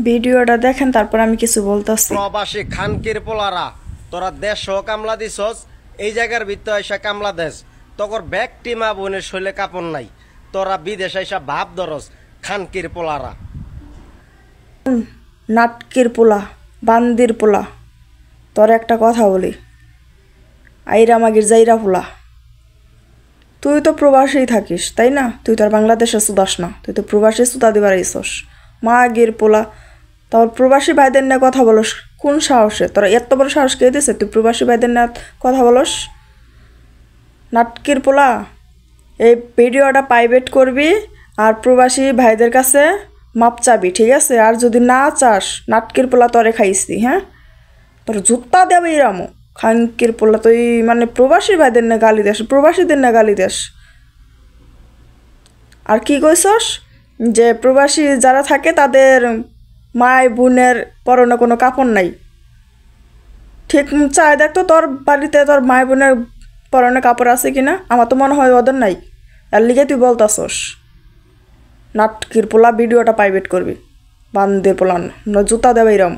ভিডিওটা দেখেন, তারপর আমি কিছু বলতেছি। প্রবাসী খানকির পোলারা, তোরা দেশ কামলা দিছস, এই জায়গার ভিতরে এসে কামলা দেশ, তকর ব্যক্তি মা বোনের শৈলে কাপড় নাই, তোরা বিদেশে এসে ভাব ধরস খানকির পোলারা। নাটকির পোলা, বান্দির পোলা, তোর একটা কথা বলি, আইরা মাগির যাইরা পোলা, তুই তো প্রবাসেই থাকিস তাই না? তুই তো আর বাংলাদেশে সুদাস না, তুই তো প্রবাসী সুতা দিবার আইসস। মাগির পোলা, তোর প্রবাসী ভাইদের নিয়ে কথা বলস কোন সাহসে? তোরা এত বড় সাহস কে দিছে তুই প্রবাসী ভাইদের নিয়ে কথা বলস? নাটকির পোলা, এই ভিডিওটা প্রাইভেট করবি আর প্রবাসী ভাইদের কাছে মাপ চাবি, ঠিক আছে? আর যদি না চাস, নাটকির পোলা তরে খাইছি, হ্যাঁ? তোর জুতা দেবে এরামো খানকির পোলা, তুই মানে প্রবাসী ভাইদের না গালি দেস, প্রবাসীদের না গালি দেস। আর কি কইসস যে প্রবাসী যারা থাকে তাদের মায় বোনের পরনে কোনো কাপড় নাই। ঠিক চাই দেখ তো তোর বাড়িতে তোর মায় বোনের পরনে কাপড় আছে কিনা, আমার তো মনে হয় ওদের নাই। আর লিগে তুই বলতাছস নাটকির পোলা ভিডিওটা প্রাইভেট করবি, বান্ধে পোলান জুতা দেবে এরম।